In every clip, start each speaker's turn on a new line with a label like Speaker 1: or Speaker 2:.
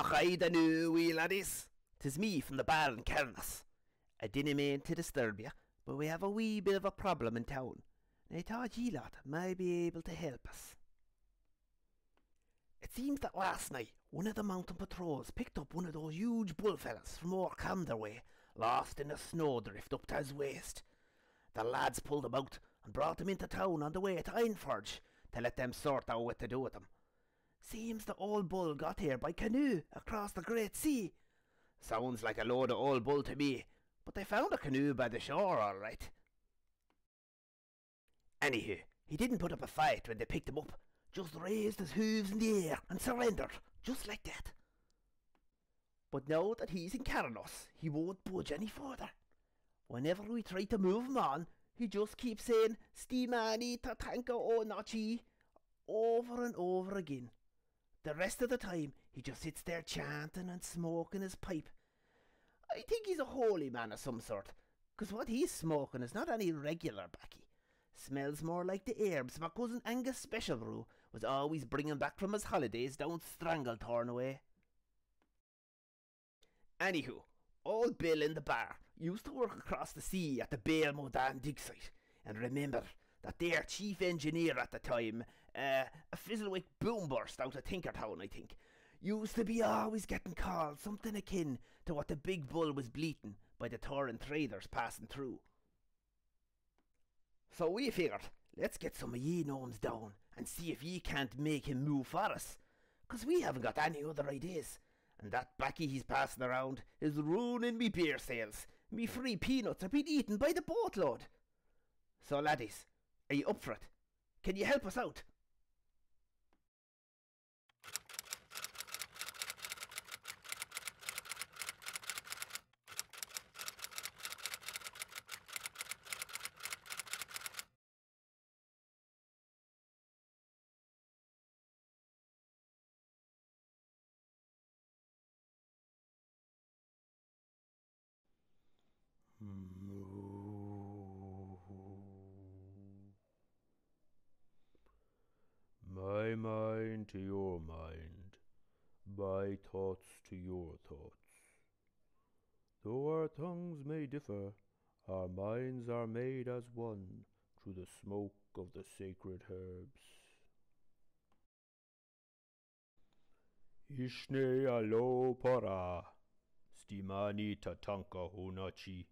Speaker 1: Achide noo, wee laddies. 'Tis me from the bar in Cairns. I dinna mean to disturb you, but we have a wee bit of a problem in town, and I thought ye lot might be able to help us. It seems that last night one of the mountain patrols picked up one of those huge bull fellas from O'Conder way, lost in a snowdrift up to his waist. The lads pulled him out and brought him into town on the way to Ironforge to let them sort out what to do with him. Seems the old bull got here by canoe across the Great Sea. Sounds like a load of old bull to me, but they found a canoe by the shore all right. Anywho, he didn't put up a fight when they picked him up, just raised his hooves in the air and surrendered, just like that. But now that he's in Carnos, he won't budge any further. Whenever we try to move him on, he just keeps saying "Stimani tatanka o nachi" over and over again. The rest of the time, he just sits there chanting and smoking his pipe. I think he's a holy man of some sort, 'cause what he's smoking is not any regular baccy. Smells more like the herbs my cousin Angus Special Brew was always bringing back from his holidays down Stranglethorn way. Anywho, old Bill in the bar used to work across the sea at the Bale Modan dig site, and remember that their chief engineer at the time, a Fizzlewick Boomburst out of Tinkertown I think, used to be always getting called something akin to what the big bull was bleating by the Torrent traders passing through. So we figured, let's get some of ye gnomes down and see if ye can't make him move for us, 'cause we haven't got any other ideas, and that baccy he's passing around is ruining me beer sales. Me free peanuts are being eaten by the boatload. So laddies, are you up for it? Can you help us out?
Speaker 2: My mind to your mind, my thoughts to your thoughts. Though our tongues may differ, our minds are made as one through the smoke of the sacred herbs. Ishne alo para, stimani tatanka honachi.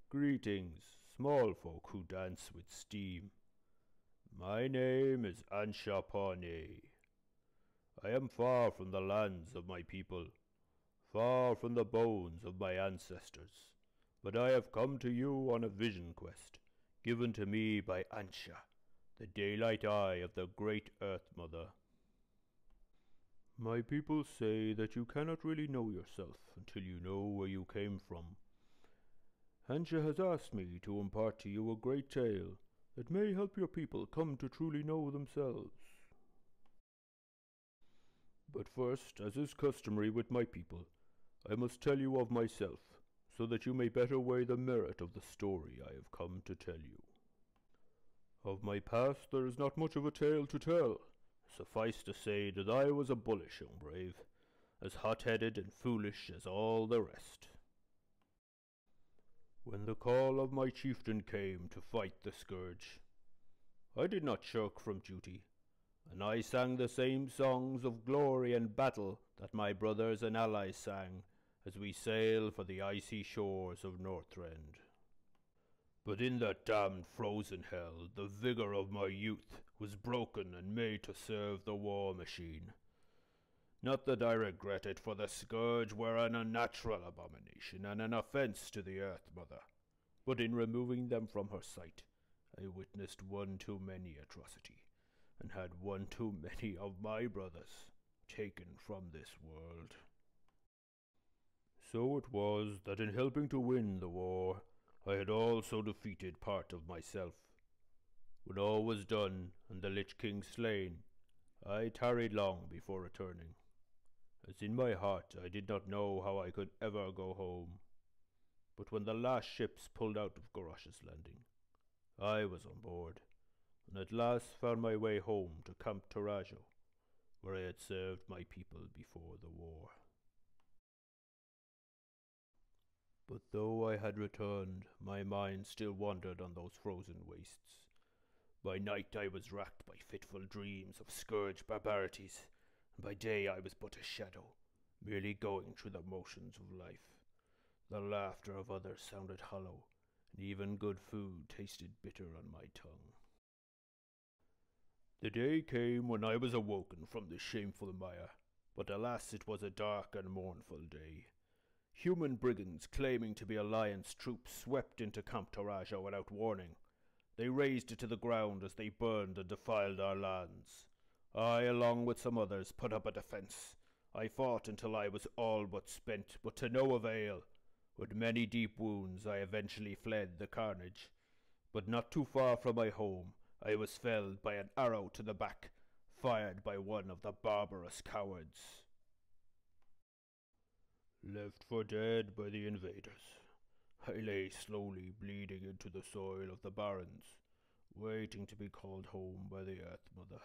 Speaker 2: Greetings, small folk who dance with steam. My name is Ana-Pane. I am far from the lands of my people, far from the bones of my ancestors, but I have come to you on a vision quest, given to me by Ansha, the daylight eye of the great Earth Mother. My people say that you cannot really know yourself until you know where you came from. Ansha has asked me to impart to you a great tale that may help your people come to truly know themselves. But first, as is customary with my people, I must tell you of myself, so that you may better weigh the merit of the story I have come to tell you. Of my past there is not much of a tale to tell. Suffice to say that I was a bullish young brave, as hot-headed and foolish as all the rest. When the call of my chieftain came to fight the scourge, I did not shirk from duty, and I sang the same songs of glory and battle that my brothers and allies sang as we sailed for the icy shores of Northrend. But in that damned frozen hell, the vigour of my youth was broken and made to serve the war machine. Not that I regret it, for the scourge were an unnatural abomination and an offence to the Earth Mother, but in removing them from her sight, I witnessed one too many atrocity, and had one too many of my brothers taken from this world. So it was that in helping to win the war, I had also defeated part of myself. When all was done and the Lich King slain, I tarried long before returning, as in my heart I did not know how I could ever go home. But when the last ships pulled out of Garrosh's landing, I was on board, and at last found my way home to Camp Tarajo, where I had served my people before the war. But though I had returned, my mind still wandered on those frozen wastes. By night I was racked by fitful dreams of scourge barbarities, and by day I was but a shadow, merely going through the motions of life. The laughter of others sounded hollow, and even good food tasted bitter on my tongue. The day came when I was awoken from this shameful mire, but alas, it was a dark and mournful day. Human brigands claiming to be alliance troops swept into Camp Taraja without warning. They razed it to the ground as they burned and defiled our lands. I, along with some others, put up a defence. I fought until I was all but spent, but to no avail. With many deep wounds I eventually fled the carnage. But not too far from my home, I was felled by an arrow to the back, fired by one of the barbarous cowards. Left for dead by the invaders, I lay slowly bleeding into the soil of the barrens, waiting to be called home by the Earth Mother.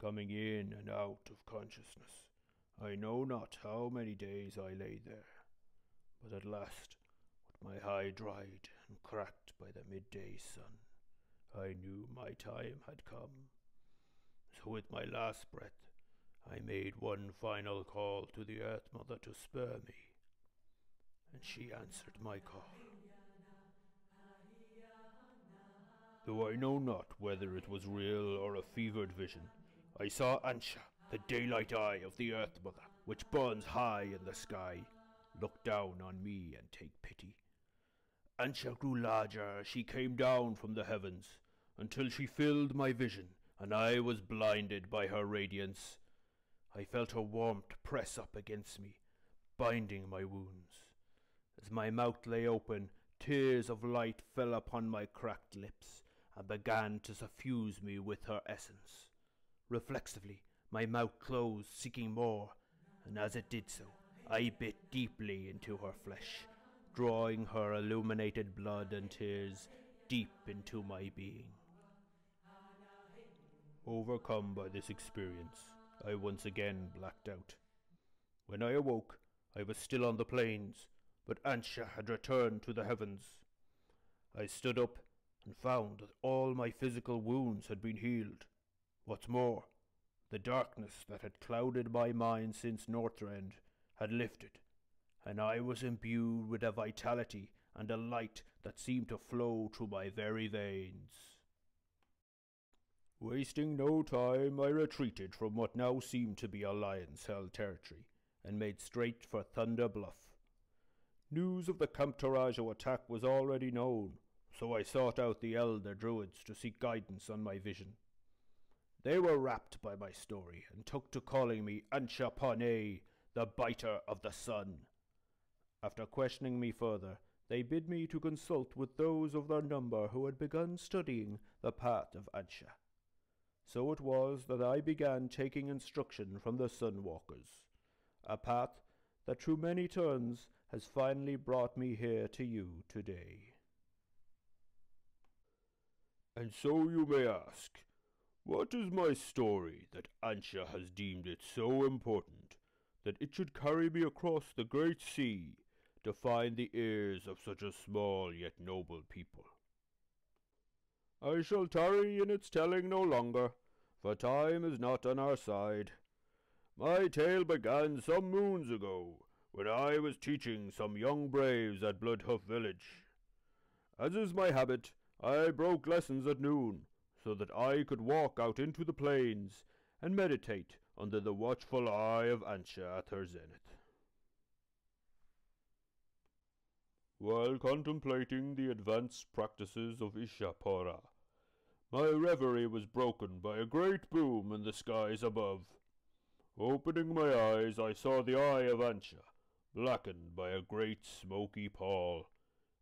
Speaker 2: Coming in and out of consciousness, I know not how many days I lay there, but at last, with my hide dried and cracked by the midday sun, I knew my time had come. So with my last breath, I made one final call to the Earth Mother to spare me, and she answered my call. Though I know not whether it was real or a fevered vision, I saw Ansha, the daylight eye of the Earth Mother, which burns high in the sky, look down on me and take pity. Ansha grew larger as she came down from the heavens, until she filled my vision, and I was blinded by her radiance. I felt her warmth press up against me, binding my wounds. As my mouth lay open, tears of light fell upon my cracked lips, and began to suffuse me with her essence. Reflexively, my mouth closed, seeking more, and as it did so, I bit deeply into her flesh, drawing her illuminated blood and tears deep into my being. Overcome by this experience, I once again blacked out. When I awoke, I was still on the plains, but Ansha had returned to the heavens. I stood up and found that all my physical wounds had been healed. What's more, the darkness that had clouded my mind since Northrend had lifted, and I was imbued with a vitality and a light that seemed to flow through my very veins. Wasting no time, I retreated from what now seemed to be Alliance-held territory, and made straight for Thunder Bluff. News of the Camp Tarajo attack was already known, so I sought out the elder druids to seek guidance on my vision. They were rapt by my story, and took to calling me Ana-Pane, the biter of the sun. After questioning me further, they bid me to consult with those of their number who had begun studying the path of Ansha. So it was that I began taking instruction from the Sunwalkers, a path that through many turns has finally brought me here to you today. And so you may ask, what is my story that Ansha has deemed it so important that it should carry me across the great sea to find the ears of such a small yet noble people? I shall tarry in its telling no longer, for time is not on our side. My tale began some moons ago, when I was teaching some young braves at Bloodhoof village. As is my habit, I broke lessons at noon, so that I could walk out into the plains and meditate under the watchful eye of Ansha at her zenith. While contemplating the advanced practices of Ishapora, my reverie was broken by a great boom in the skies above. Opening my eyes, I saw the eye of Ansha, blackened by a great smoky pall,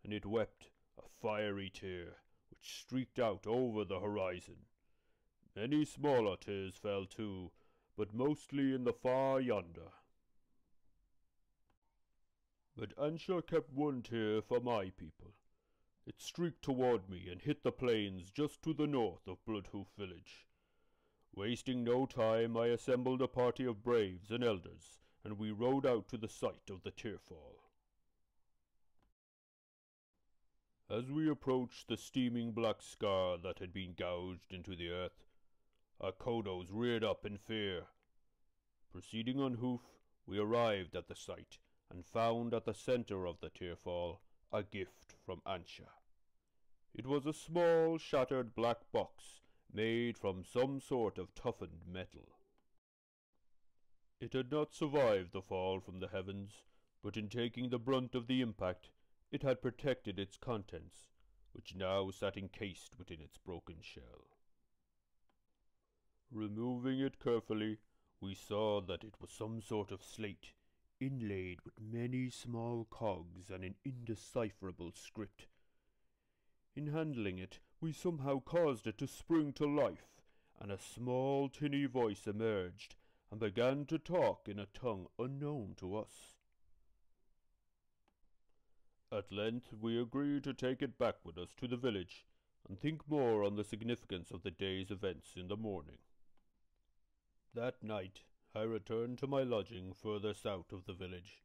Speaker 2: and it wept a fiery tear, which streaked out over the horizon. Many smaller tears fell too, but mostly in the far yonder. But Ansha kept one tear for my people. It streaked toward me and hit the plains just to the north of Bloodhoof village. Wasting no time, I assembled a party of braves and elders, and we rode out to the site of the tearfall. As we approached the steaming black scar that had been gouged into the earth, our kodos reared up in fear. Proceeding on hoof, we arrived at the site and found at the center of the tearfall a gift from Ansha. It was a small, shattered black box made from some sort of toughened metal. It had not survived the fall from the heavens, but in taking the brunt of the impact, it had protected its contents, which now sat encased within its broken shell. Removing it carefully, we saw that it was some sort of slate, inlaid with many small cogs and an indecipherable script. In handling it, we somehow caused it to spring to life, and a small tinny voice emerged and began to talk in a tongue unknown to us. At length we agreed to take it back with us to the village and think more on the significance of the day's events in the morning. That night I returned to my lodging further south of the village.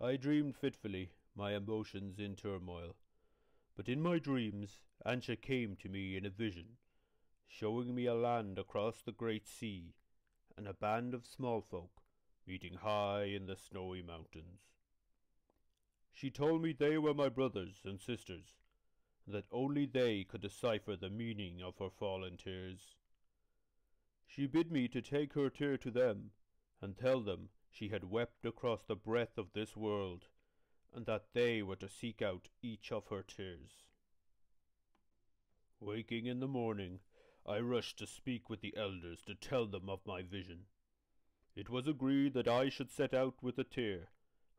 Speaker 2: I dreamed fitfully, my emotions in turmoil, but in my dreams Ansha came to me in a vision, showing me a land across the great sea, and a band of small folk meeting high in the snowy mountains. She told me they were my brothers and sisters, and that only they could decipher the meaning of her fallen tears. She bid me to take her tear to them, and tell them she had wept across the breadth of this world, and that they were to seek out each of her tears. Waking in the morning, I rushed to speak with the elders to tell them of my vision. It was agreed that I should set out with a tear,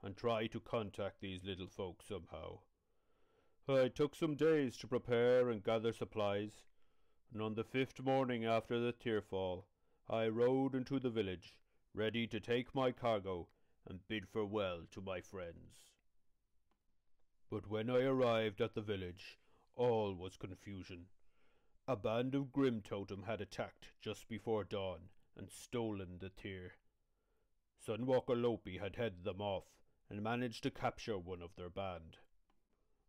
Speaker 2: and try to contact these little folk somehow. I took some days to prepare and gather supplies, and on the 5th morning after the tearfall, I rode into the village, ready to take my cargo and bid farewell to my friends. But when I arrived at the village, all was confusion. A band of Grim Totem had attacked just before dawn and stolen the tear. Sunwalker Lopi had headed them off and managed to capture one of their band.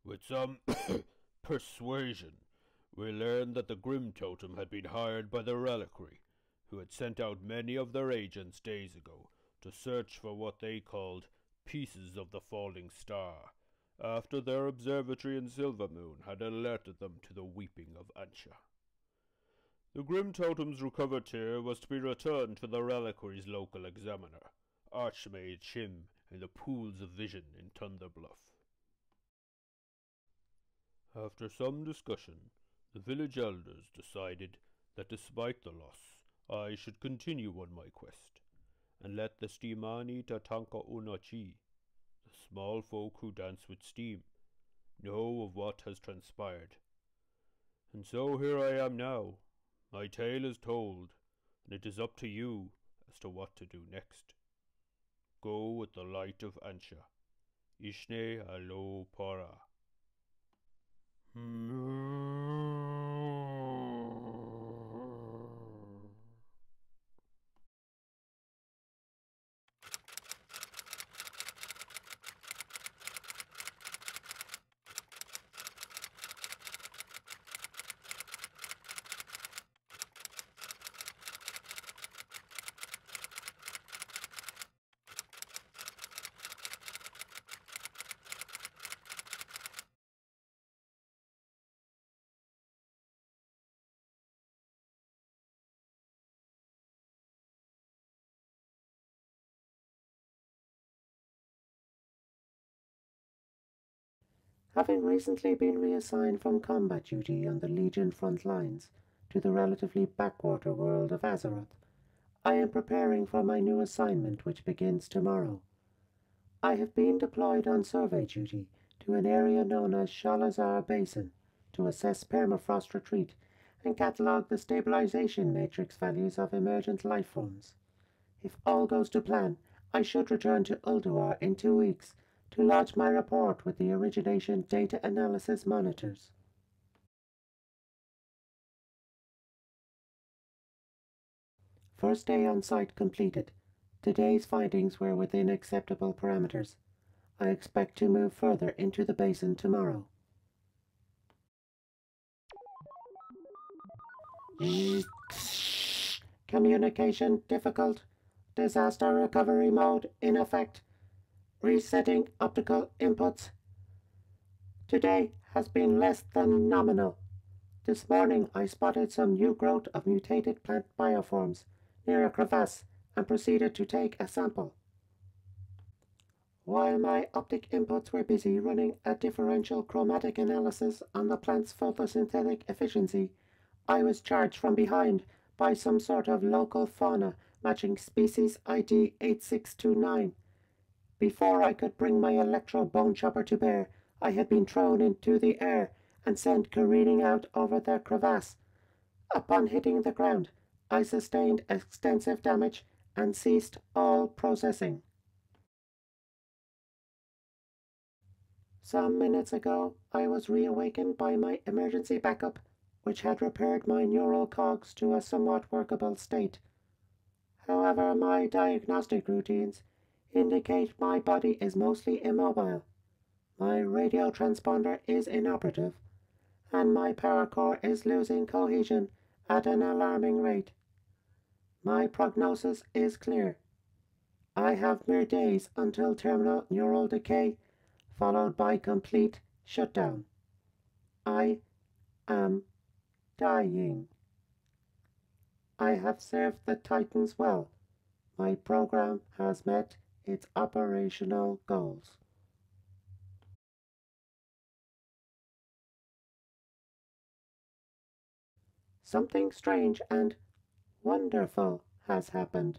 Speaker 2: With some persuasion, we learned that the Grim Totem had been hired by the Reliquary, who had sent out many of their agents days ago to search for what they called pieces of the falling star, after their observatory in Silvermoon had alerted them to the weeping of Ansha. The Grim Totem's recovered tear was to be returned to the Reliquary's local examiner, Archmage Shim, in the Pools of Vision in Thunderbluff. After some discussion, the village elders decided that despite the loss, I should continue on my quest, and let the Stimani Tatanka Unachi, the small folk who dance with steam, know of what has transpired. And so here I am now. My tale is told, and it is up to you as to what to do next. Go with the light of Ansha. Ishne alo para.
Speaker 3: Having recently been reassigned from combat duty on the Legion front lines to the relatively backwater world of Azeroth, I am preparing for my new assignment, which begins tomorrow. I have been deployed on survey duty to an area known as Shalazar Basin to assess permafrost retreat and catalogue the stabilization matrix values of emergent life forms. If all goes to plan, I should return to Ulduar in 2 weeks to lodge my report with the origination data analysis monitors. First day on site completed. Today's findings were within acceptable parameters. I expect to move further into the basin tomorrow. Communication difficult. Disaster recovery mode in effect. Resetting optical inputs. Today has been less than nominal. This morning I spotted some new growth of mutated plant bioforms near a crevasse and proceeded to take a sample. While my optic inputs were busy running a differential chromatic analysis on the plant's photosynthetic efficiency, I was charged from behind by some sort of local fauna matching species ID 8629. Before I could bring my electro bone chopper to bear, I had been thrown into the air and sent careening out over the crevasse. Upon hitting the ground, I sustained extensive damage and ceased all processing. Some minutes ago, I was reawakened by my emergency backup, which had repaired my neural cogs to a somewhat workable state. However, my diagnostic routines indicate my body is mostly immobile. My radio transponder is inoperative, and my power core is losing cohesion at an alarming rate. My prognosis is clear. I have mere days until terminal neural decay, followed by complete shutdown. I am dying. I have served the Titans well. My program has met its operational goals. Something strange and wonderful has happened.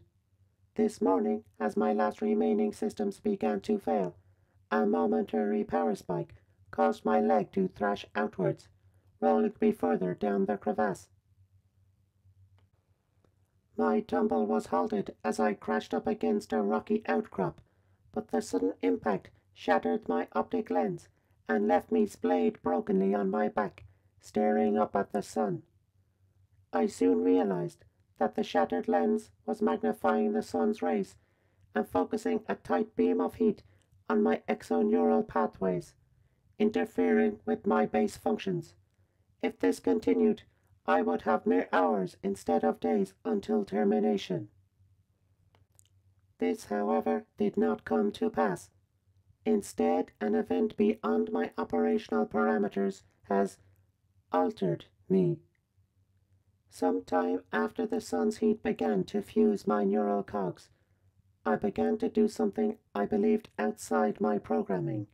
Speaker 3: This morning, as my last remaining systems began to fail, a momentary power spike caused my leg to thrash outwards, rolling me further down the crevasse. My tumble was halted as I crashed up against a rocky outcrop, but the sudden impact shattered my optic lens and left me splayed brokenly on my back, staring up at the sun. I soon realized that the shattered lens was magnifying the sun's rays and focusing a tight beam of heat on my exoneural pathways, interfering with my base functions. If this continued, I would have mere hours instead of days until termination. This, however, did not come to pass. Instead, an event beyond my operational parameters has altered me. Some time after the sun's heat began to fuse my neural cogs, I began to do something I believed outside my programming.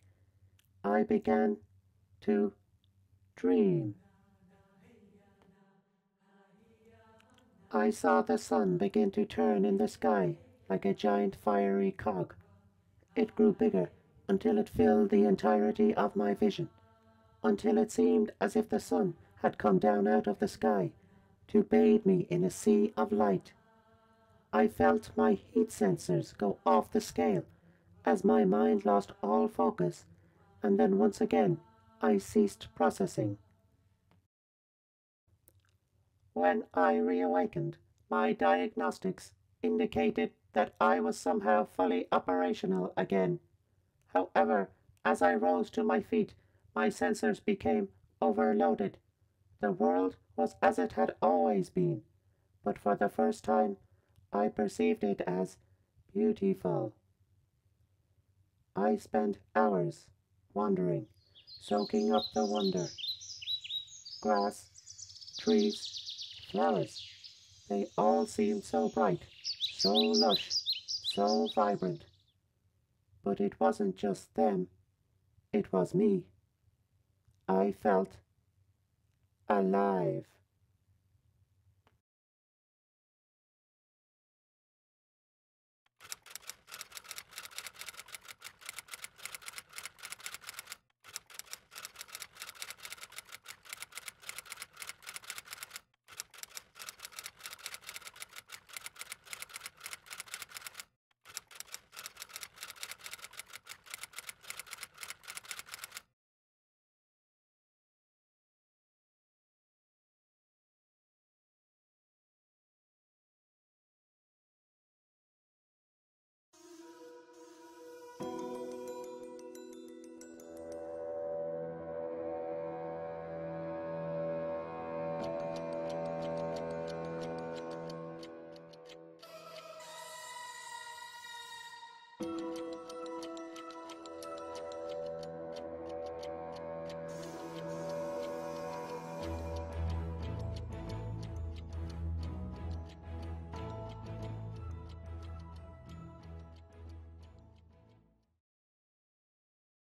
Speaker 3: I began to dream. I saw the sun begin to turn in the sky like a giant fiery cog. It grew bigger until it filled the entirety of my vision, until it seemed as if the sun had come down out of the sky to bathe me in a sea of light. I felt my heat sensors go off the scale as my mind lost all focus, and then once again I ceased processing. When I reawakened, my diagnostics indicated that I was somehow fully operational again. However, as I rose to my feet, my sensors became overloaded. The world was as it had always been, but for the first time, I perceived it as beautiful. I spent hours wandering, soaking up the wonder. Grass, trees, flowers, they all seemed so bright, so lush, so vibrant. But it wasn't just them, it was me. I felt alive.